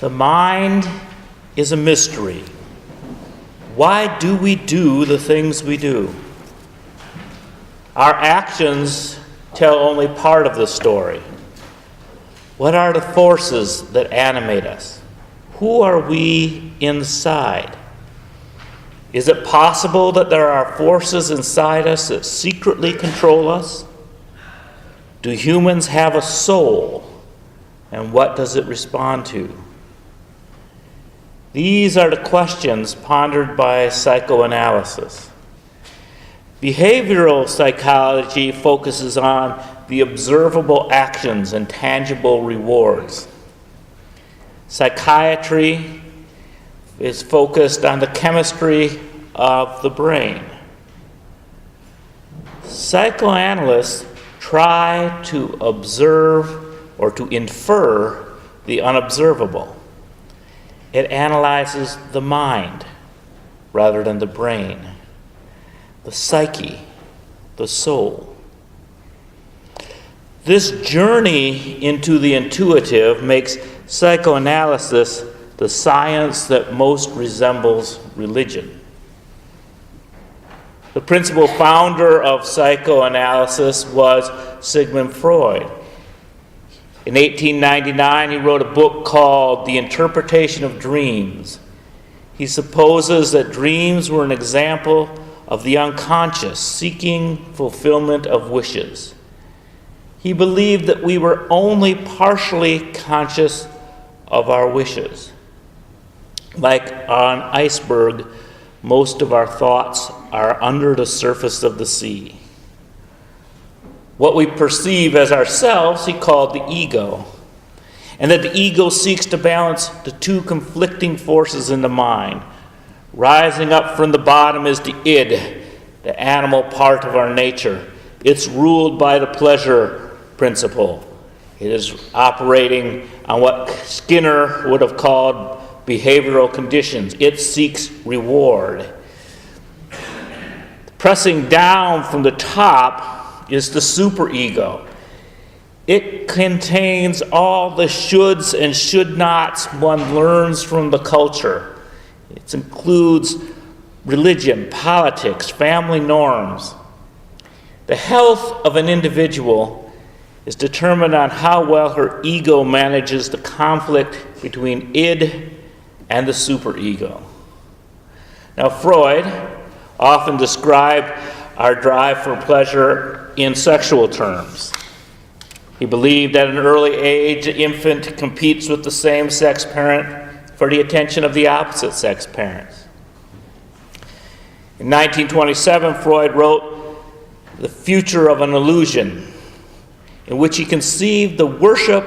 The mind is a mystery. Why do we do the things we do? Our actions tell only part of the story. What are the forces that animate us? Who are we inside? Is it possible that there are forces inside us that secretly control us? Do humans have a soul? And what does it respond to? These are the questions pondered by psychoanalysis. Behavioral psychology focuses on the observable actions and tangible rewards. Psychiatry is focused on the chemistry of the brain. Psychoanalysts try to observe or to infer the unobservable. It analyzes the mind rather than the brain, the psyche, the soul. This journey into the intuitive makes psychoanalysis the science that most resembles religion. The principal founder of psychoanalysis was Sigmund Freud. In 1899, he wrote a book called The Interpretation of Dreams. He supposes that dreams were an example of the unconscious seeking fulfillment of wishes. He believed that we were only partially conscious of our wishes. Like on an iceberg, most of our thoughts are under the surface of the sea. What we perceive as ourselves, he called the ego, and that the ego seeks to balance the two conflicting forces in the mind. Rising up from the bottom is the id, the animal part of our nature. It's ruled by the pleasure principle. It is operating on what Skinner would have called behavioral conditions. It seeks reward. Pressing down from the top is the superego. It contains all the shoulds and should nots one learns from the culture. It includes religion, politics, family norms. The health of an individual is determined on how well her ego manages the conflict between id and the superego. Now, Freud often described our drive for pleasure in sexual terms. He believed at an early age the infant competes with the same-sex parent for the attention of the opposite-sex parents. In 1927, Freud wrote The Future of an Illusion, in which he conceived the worship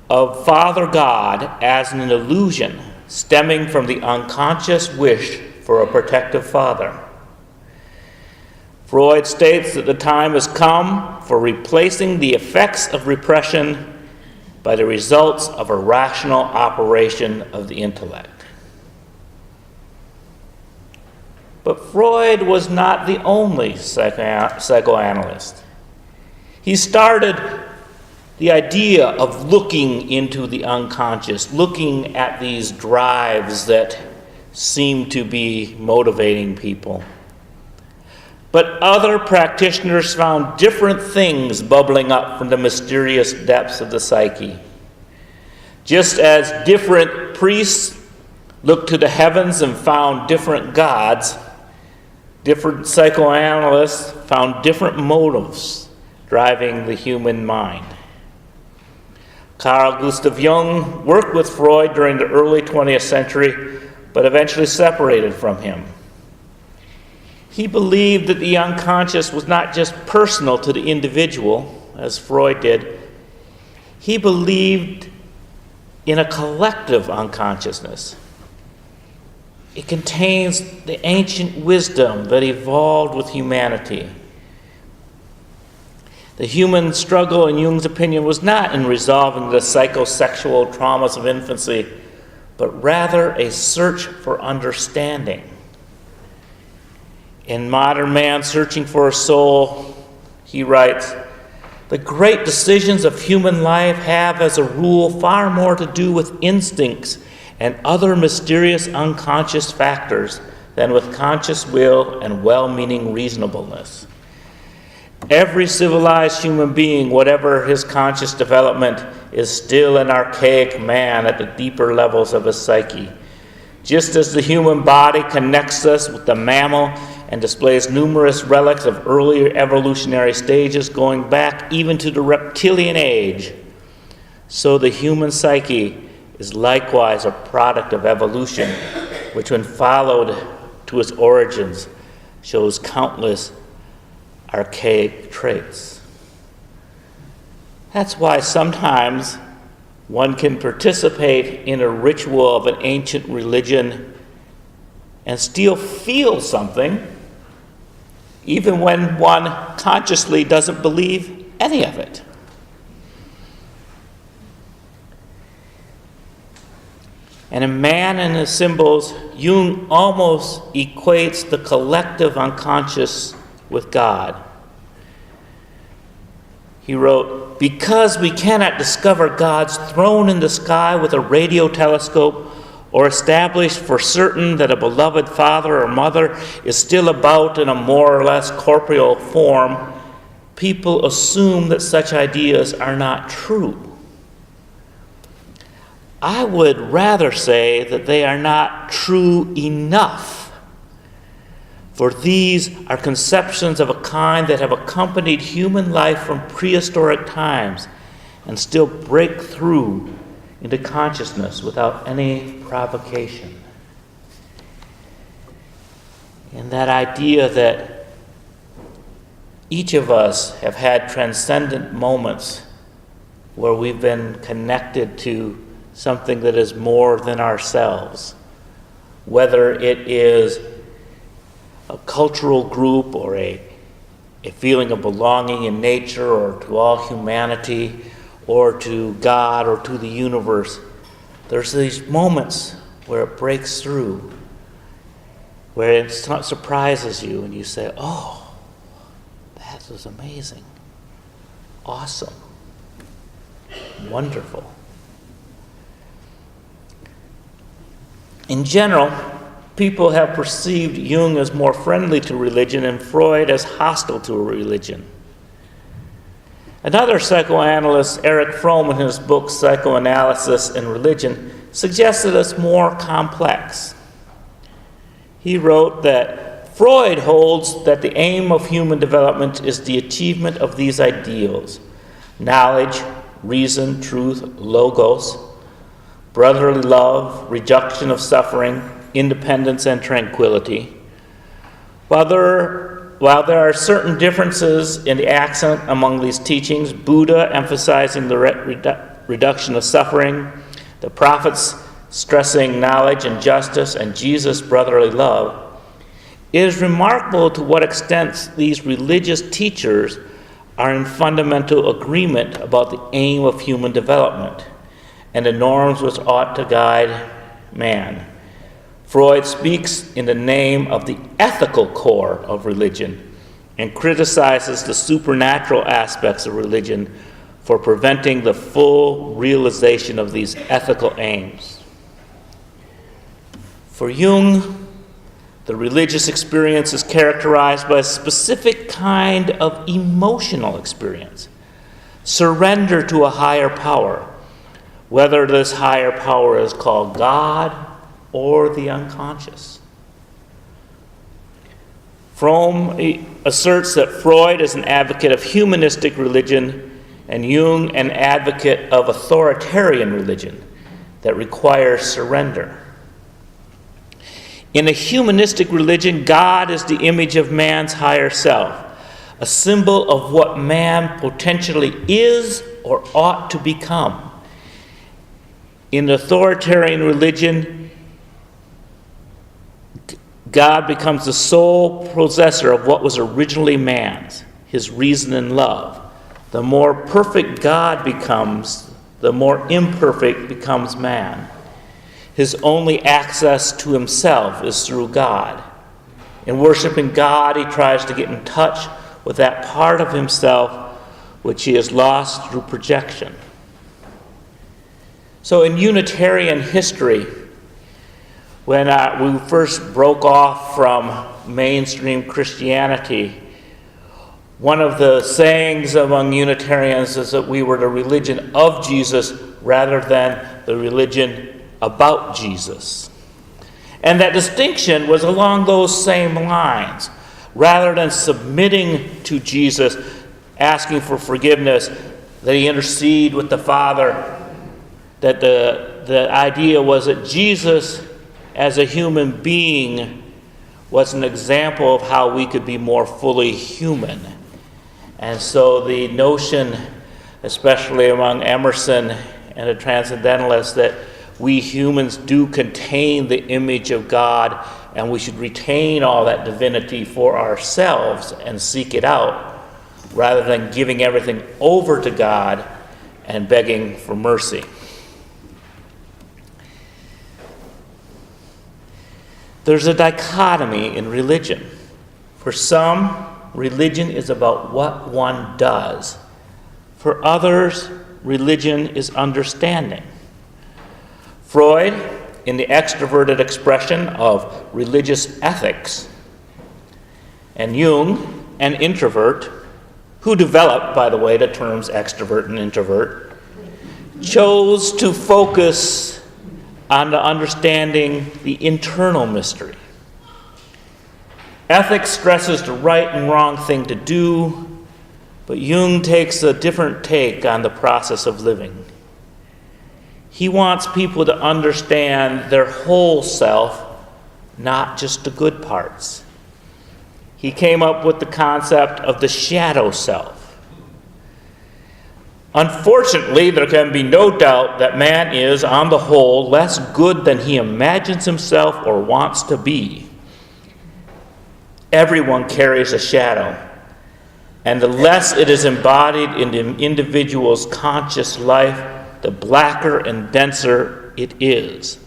of Father God as an illusion stemming from the unconscious wish for a protective father. Freud states that the time has come for replacing the effects of repression by the results of a rational operation of the intellect. But Freud was not the only psychoanalyst. He started the idea of looking into the unconscious, looking at these drives that seem to be motivating people. But other practitioners found different things bubbling up from the mysterious depths of the psyche. Just as different priests looked to the heavens and found different gods, different psychoanalysts found different motives driving the human mind. Carl Gustav Jung worked with Freud during the early 20th century, but eventually separated from him. He believed that the unconscious was not just personal to the individual, as Freud did. He believed in a collective unconsciousness. It contains the ancient wisdom that evolved with humanity. The human struggle, in Jung's opinion, was not in resolving the psychosexual traumas of infancy, but rather a search for understanding. In Modern Man Searching for a Soul, he writes, The great decisions of human life have, as a rule, far more to do with instincts and other mysterious unconscious factors than with conscious will and well-meaning reasonableness. Every civilized human being, whatever his conscious development, is still an archaic man at the deeper levels of his psyche. Just as the human body connects us with the mammal and displays numerous relics of earlier evolutionary stages going back even to the reptilian age, so the human psyche is likewise a product of evolution, which when followed to its origins shows countless archaic traits. That's why sometimes one can participate in a ritual of an ancient religion and still feel something, even when one consciously doesn't believe any of it. And in Man and His Symbols, Jung almost equates the collective unconscious with God. He wrote, "Because we cannot discover God's throne in the sky with a radio telescope, or establish for certain that a beloved father or mother is still about in a more or less corporeal form, people assume that such ideas are not true. I would rather say that they are not true enough, for these are conceptions of a kind that have accompanied human life from prehistoric times and still break through into consciousness without any provocation." And that idea that each of us have had transcendent moments where we've been connected to something that is more than ourselves, whether it is a cultural group or a feeling of belonging in nature or to all humanity or to God or to the universe. There's these moments where it breaks through, where it surprises you and you say, "Oh, that was amazing, awesome, wonderful." In general, people have perceived Jung as more friendly to religion and Freud as hostile to religion. Another psychoanalyst, Erich Fromm, in his book Psychoanalysis and Religion, suggested it's more complex. He wrote that Freud holds that the aim of human development is the achievement of these ideals: knowledge, reason, truth, logos, brotherly love, reduction of suffering, independence, and tranquility. While there are certain differences in the accent among these teachings, Buddha emphasizing the reduction of suffering, the prophets stressing knowledge and justice, and Jesus' brotherly love, it is remarkable to what extent these religious teachers are in fundamental agreement about the aim of human development and the norms which ought to guide man. Freud speaks in the name of the ethical core of religion and criticizes the supernatural aspects of religion for preventing the full realization of these ethical aims. For Jung, the religious experience is characterized by a specific kind of emotional experience, surrender to a higher power, whether this higher power is called God or the unconscious. Fromm asserts that Freud is an advocate of humanistic religion and Jung an advocate of authoritarian religion that requires surrender. In a humanistic religion, God is the image of man's higher self, a symbol of what man potentially is or ought to become. In authoritarian religion, God becomes the sole possessor of what was originally man's, his reason and love. The more perfect God becomes, the more imperfect becomes man. His only access to himself is through God. In worshiping God, he tries to get in touch with that part of himself which he has lost through projection. So in Unitarian history, when we first broke off from mainstream Christianity, one of the sayings among Unitarians is that we were the religion of Jesus rather than the religion about Jesus. And that distinction was along those same lines. Rather than submitting to Jesus, asking for forgiveness, that he intercede with the Father, that the idea was that Jesus, as a human being, was an example of how we could be more fully human. And so the notion, especially among Emerson and the Transcendentalists, that we humans do contain the image of God and we should retain all that divinity for ourselves and seek it out, rather than giving everything over to God and begging for mercy. There's a dichotomy in religion. For some, religion is about what one does. For others, religion is understanding. Freud, in the extroverted expression of religious ethics, and Jung, an introvert, who developed, by the way, the terms extrovert and introvert, chose to focus on the understanding the internal mystery. Ethics stresses the right and wrong thing to do, but Jung takes a different take on the process of living. He wants people to understand their whole self, not just the good parts. He came up with the concept of the shadow self. Unfortunately, there can be no doubt that man is, on the whole, less good than he imagines himself or wants to be. Everyone carries a shadow, and the less it is embodied in the individual's conscious life, the blacker and denser it is.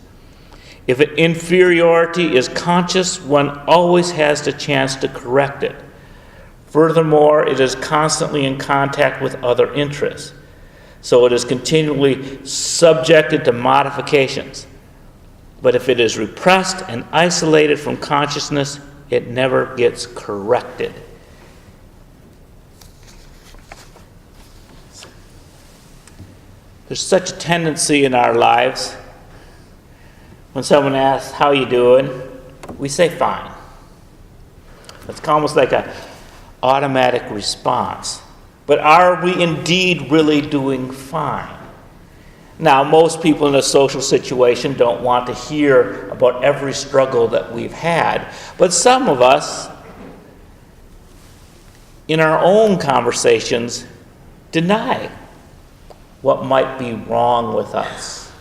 If an inferiority is conscious, one always has the chance to correct it. Furthermore, it is constantly in contact with other interests, so it is continually subjected to modifications. But if it is repressed and isolated from consciousness, it never gets corrected. There's such a tendency in our lives, when someone asks, "How you doing?" we say, "Fine." It's almost like an automatic response. But are we indeed really doing fine? Now, most people in a social situation don't want to hear about every struggle that we've had, but some of us, in our own conversations, deny what might be wrong with us.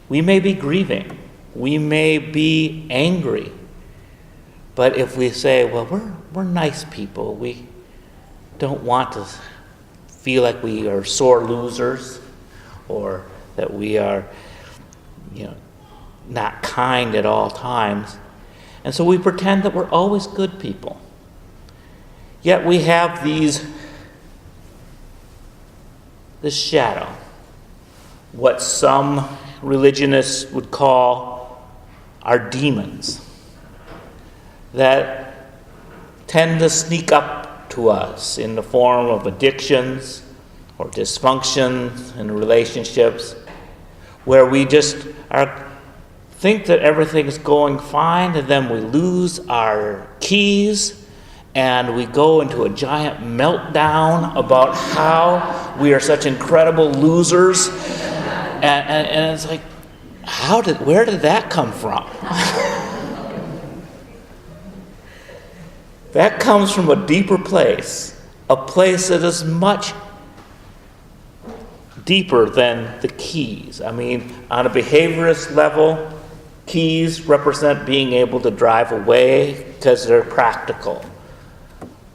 We may be grieving. We may be angry. But if we say, well, we're nice people, we don't want to feel like we are sore losers or that we are, not kind at all times. And so we pretend that we're always good people. Yet we have this shadow, what some religionists would call our demons, that tend to sneak up to us in the form of addictions or dysfunctions in relationships, where we just think that everything is going fine, and then we lose our keys and we go into a giant meltdown about how we are such incredible losers. And it's like, where did that come from? That comes from a deeper place, a place that is much deeper than the keys. I mean, on a behaviorist level, keys represent being able to drive away because they're practical.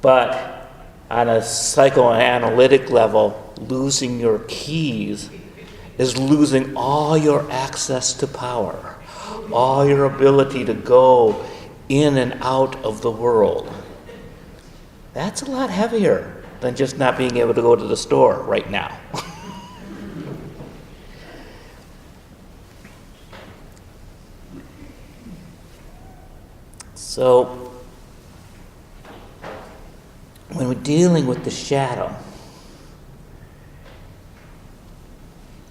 But on a psychoanalytic level, losing your keys is losing all your access to power, all your ability to go in and out of the world. That's a lot heavier than just not being able to go to the store right now. So, when we're dealing with the shadow,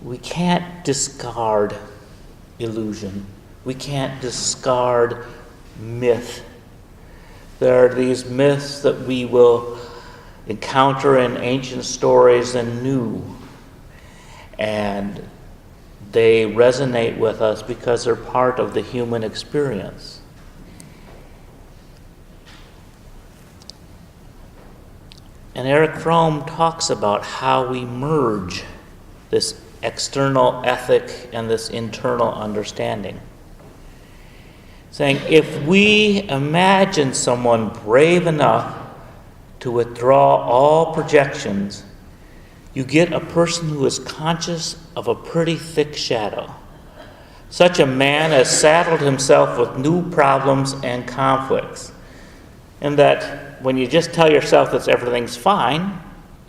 we can't discard illusion. We can't discard myth. There are these myths that we will encounter in ancient stories and new, and they resonate with us because they're part of the human experience. And Erich Fromm talks about how we merge this external ethic and this internal understanding. Saying, if we imagine someone brave enough to withdraw all projections, you get a person who is conscious of a pretty thick shadow. Such a man has saddled himself with new problems and conflicts. And that when you just tell yourself that everything's fine,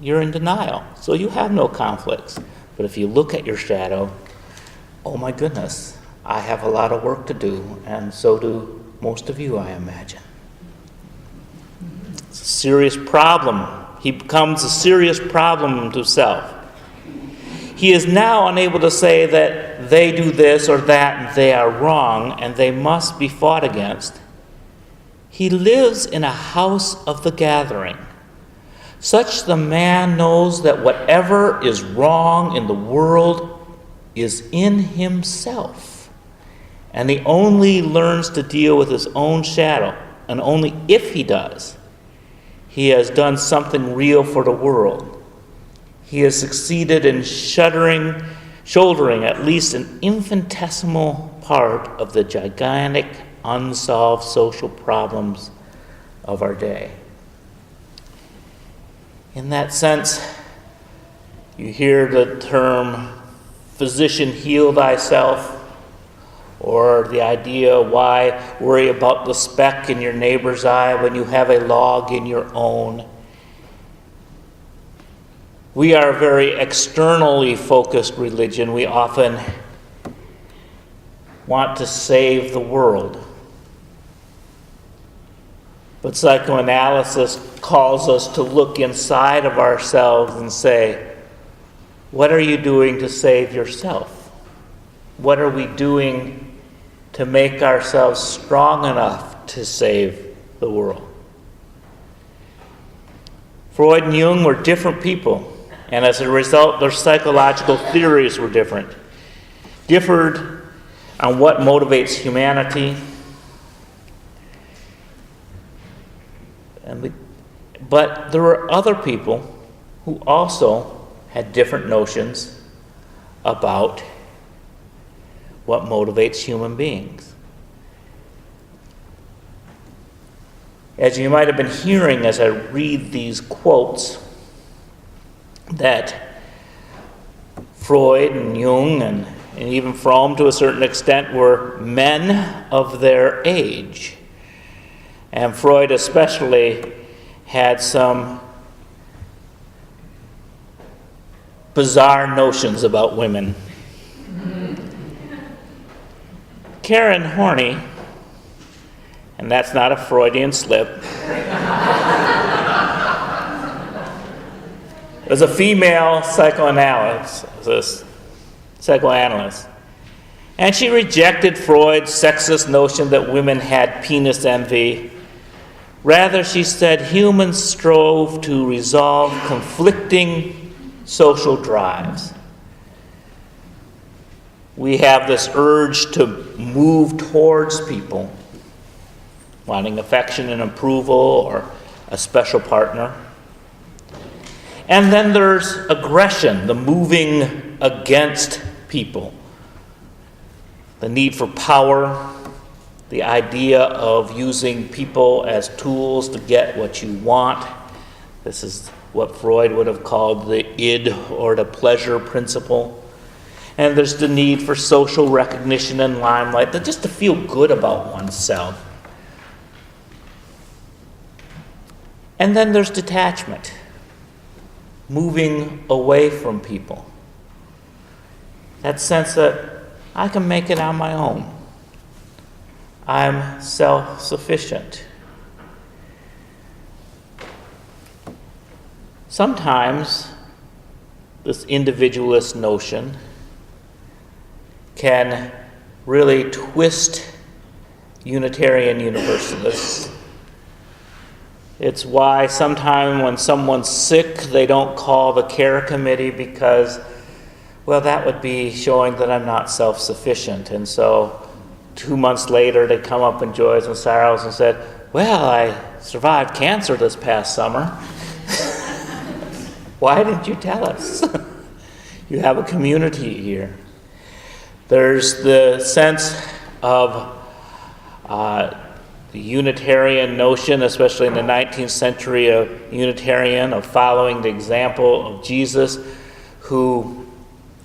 you're in denial. So you have no conflicts. But if you look at your shadow, oh my goodness, I have a lot of work to do, and so do most of you, I imagine. It's a serious problem. He becomes a serious problem to self. He is now unable to say that they do this or that and they are wrong and they must be fought against. He lives in a house of the gathering. Such the man knows that whatever is wrong in the world is in himself. And he only learns to deal with his own shadow. And only if he does, he has done something real for the world. He has succeeded in shouldering at least an infinitesimal part of the gigantic, unsolved social problems of our day. In that sense, you hear the term, physician, heal thyself, or the idea, why worry about the speck in your neighbor's eye when you have a log in your own? We are a very externally focused religion. We often want to save the world. But psychoanalysis calls us to look inside of ourselves and say, what are you doing to save yourself? What are we doing to make ourselves strong enough to save the world? Freud and Jung were different people, and as a result, their psychological theories were differed on what motivates humanity. But there were other people who also had different notions about what motivates human beings. As you might have been hearing as I read these quotes, that Freud and Jung and even Fromm to a certain extent were men of their age. And Freud especially had some bizarre notions about women. Karen Horney, and that's not a Freudian slip, was a female psychoanalyst, and she rejected Freud's sexist notion that women had penis envy. Rather, she said, humans strove to resolve conflicting social drives. We have this urge to move towards people, wanting affection and approval or a special partner. And then there's aggression, the moving against people, the need for power, the idea of using people as tools to get what you want. This is what Freud would have called the id, or the pleasure principle. And there's the need for social recognition and limelight, just to feel good about oneself. And then there's detachment. moving away from people. That sense that I can make it on my own. I'm self-sufficient. Sometimes this individualist notion can really twist Unitarian Universalists. It's why sometimes when someone's sick, they don't call the care committee because, well, that would be showing that I'm not self-sufficient. And so 2 months later, they come up in joys and sorrows and said, well, I survived cancer this past summer. Why didn't you tell us? You have a community here. There's the sense of the Unitarian notion, especially in the 19th century of Unitarian, of following the example of Jesus, who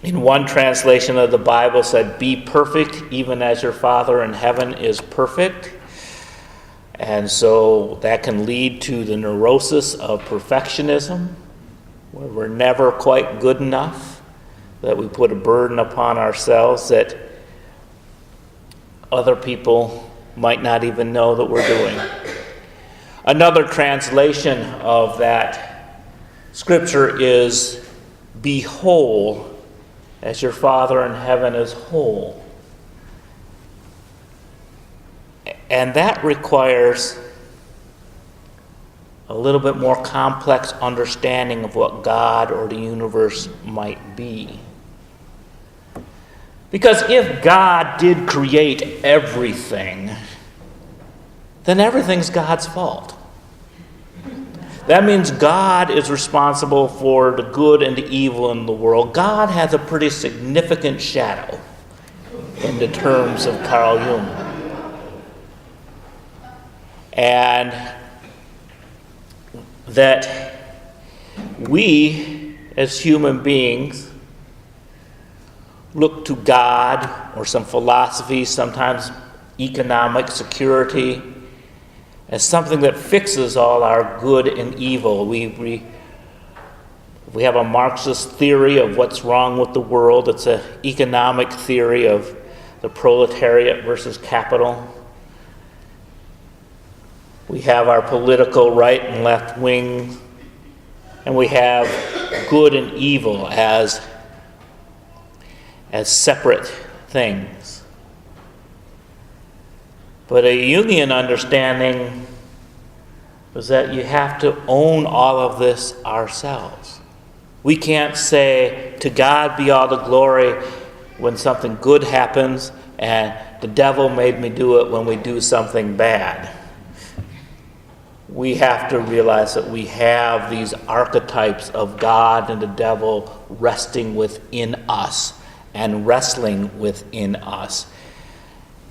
in one translation of the Bible said, be perfect even as your Father in heaven is perfect. And so that can lead to the neurosis of perfectionism, where we're never quite good enough, that we put a burden upon ourselves that other people might not even know that we're doing. Another translation of that scripture is, be whole as your Father in heaven is whole. And that requires a little bit more complex understanding of what God or the universe might be. Because if God did create everything, then everything's God's fault. That means God is responsible for the good and the evil in the world. God has a pretty significant shadow in the terms of Carl Jung. And that we, as human beings, look to God or some philosophy, sometimes economic security, as something that fixes all our good and evil. We have a Marxist theory of what's wrong with the world. It's an economic theory of the proletariat versus capital. We have our political right and left wing, and we have good and evil as separate things. But a Jungian understanding was that you have to own all of this ourselves. We can't say, to God be all the glory when something good happens, and the devil made me do it when we do something bad. We have to realize that we have these archetypes of God and the devil resting within us and wrestling within us.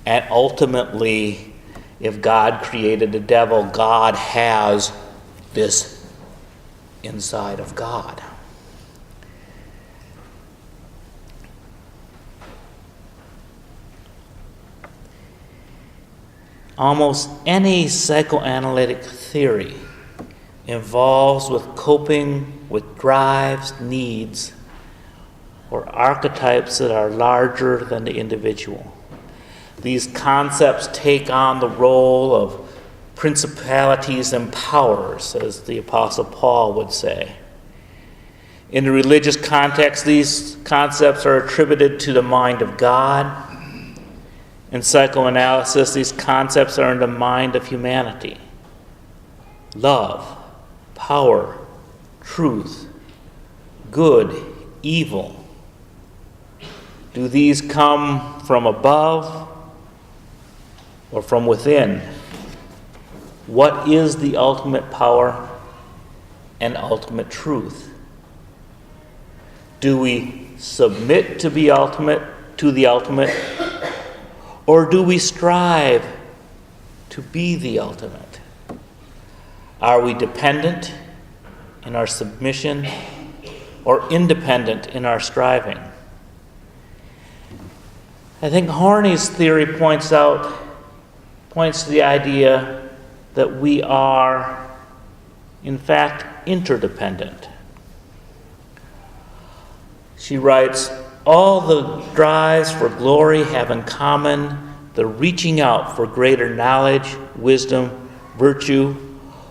And ultimately, if God created the devil, God has this inside of God. Almost any psychoanalytic theory involves with coping with drives, needs, or archetypes that are larger than the individual. These concepts take on the role of principalities and powers, as the Apostle Paul would say. In the religious context, these concepts are attributed to the mind of God. In psychoanalysis, these concepts are in the mind of humanity. Love, power, truth, good, evil. Do these come from above or from within? What is the ultimate power and ultimate truth? Do we submit to the ultimate, or do we strive to be the ultimate? Are we dependent in our submission or independent in our striving? I think Horney's theory points to the idea that we are, in fact, interdependent. She writes, all the drives for glory have in common the reaching out for greater knowledge, wisdom, virtue,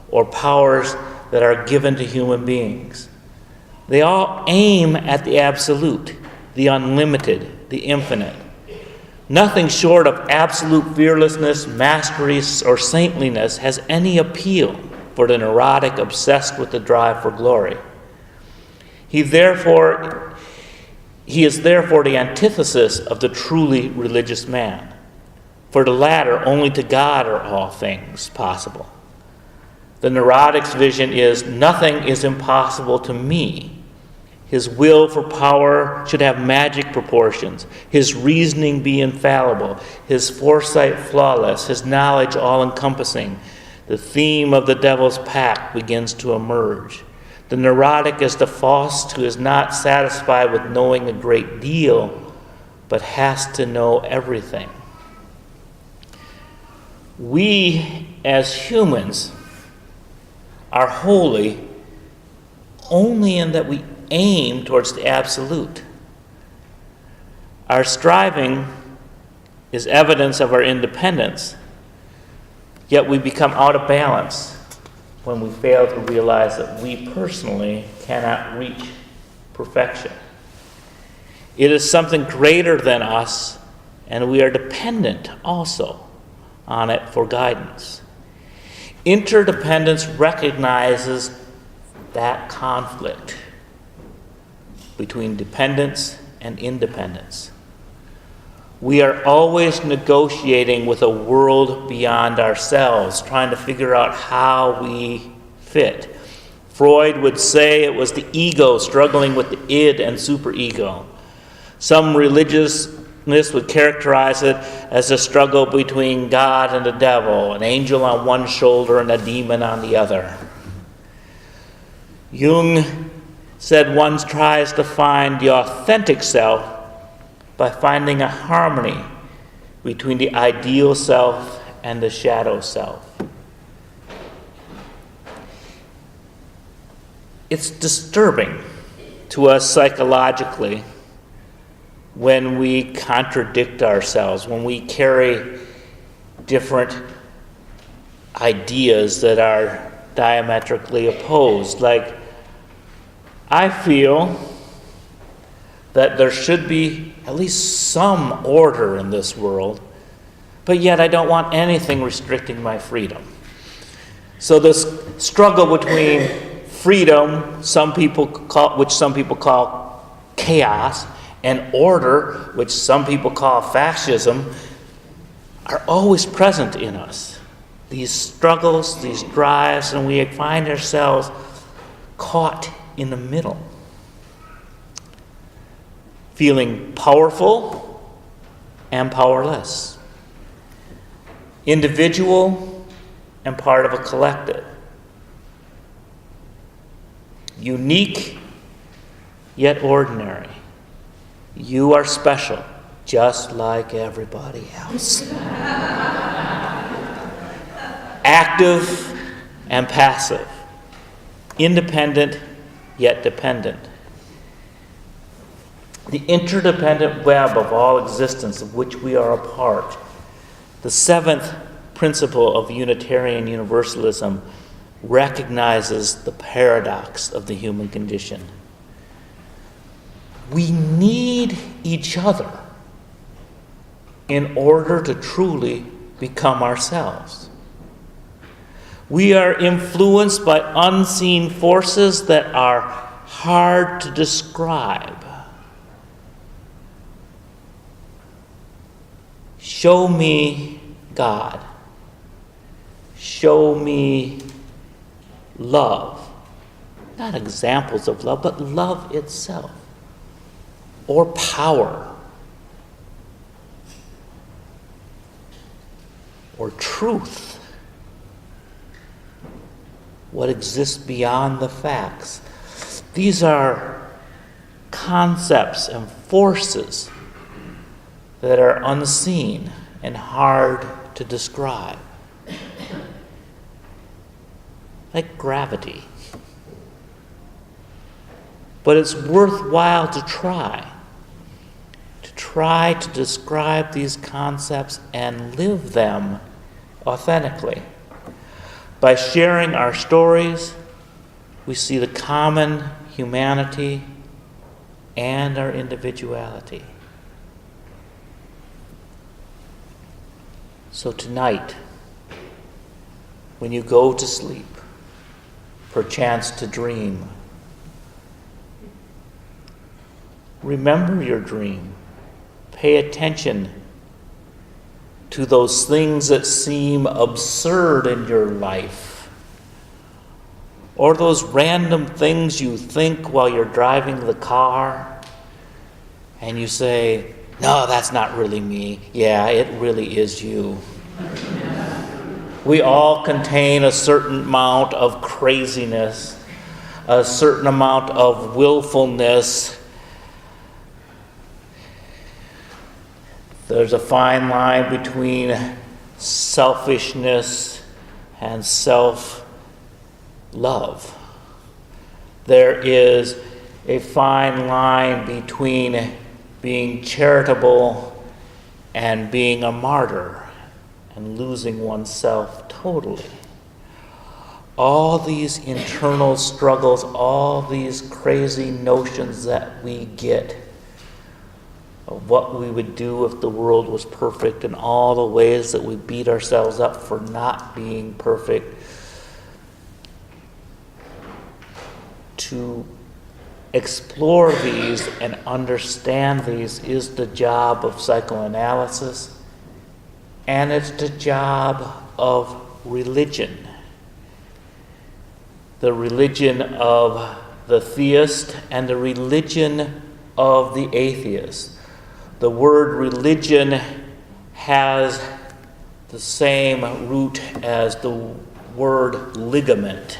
or powers that are given to human beings. They all aim at the absolute, the unlimited, the infinite. Nothing short of absolute fearlessness, mastery, or saintliness has any appeal for the neurotic obsessed with the drive for glory. He is therefore the antithesis of the truly religious man. For the latter, only to God are all things possible. The neurotic's vision is, nothing is impossible to me. His will for power should have magic proportions, his reasoning be infallible, his foresight flawless, his knowledge all-encompassing. The theme of the devil's pact begins to emerge. The neurotic is the false who is not satisfied with knowing a great deal, but has to know everything. We, as humans, are holy only in that we aim towards the absolute. Our striving is evidence of our independence, yet we become out of balance when we fail to realize that we personally cannot reach perfection. It is something greater than us, and we are dependent also on it for guidance. Interdependence recognizes that conflict between dependence and independence. We are always negotiating with a world beyond ourselves, trying to figure out how we fit. Freud would say it was the ego struggling with the id and superego. Some religionists would characterize it as a struggle between God and the devil, an angel on one shoulder and a demon on the other. Jung said one tries to find the authentic self by finding a harmony between the ideal self and the shadow self. It's disturbing to us psychologically when we contradict ourselves, when we carry different ideas that are diametrically opposed. Like, I feel that there should be at least some order in this world, but yet I don't want anything restricting my freedom. So this struggle between freedom, which some people call chaos, and order, which some people call fascism, are always present in us. These struggles, these drives, and we find ourselves caught in the middle, feeling powerful and powerless, individual and part of a collective, unique yet ordinary. You are special, just like everybody else. Active and passive, independent yet dependent. The interdependent web of all existence of which we are a part. The seventh principle of Unitarian Universalism recognizes the paradox of the human condition. We need each other in order to truly become ourselves. We are influenced by unseen forces that are hard to describe. Show me God. Show me love. Not examples of love, but love itself. Or power. Or truth. What exists beyond the facts. These are concepts and forces that are unseen and hard to describe. Like gravity. But it's worthwhile to try to describe these concepts and live them authentically. By sharing our stories, we see the common humanity and our individuality. So tonight, when you go to sleep, perchance to dream, remember your dream. Pay attention to those things that seem absurd in your life, or those random things you think while you're driving the car, and you say, "No, that's not really me." Yeah, it really is you. We all contain a certain amount of craziness, a certain amount of willfulness. There's a fine line between selfishness and self-love. There is a fine line between being charitable and being a martyr and losing oneself totally. All these internal struggles, all these crazy notions that we get of what we would do if the world was perfect, and all the ways that we beat ourselves up for not being perfect. To explore these and understand these is the job of psychoanalysis, and it's the job of religion. The religion of the theist and the religion of the atheist. The word religion has the same root as the word ligament.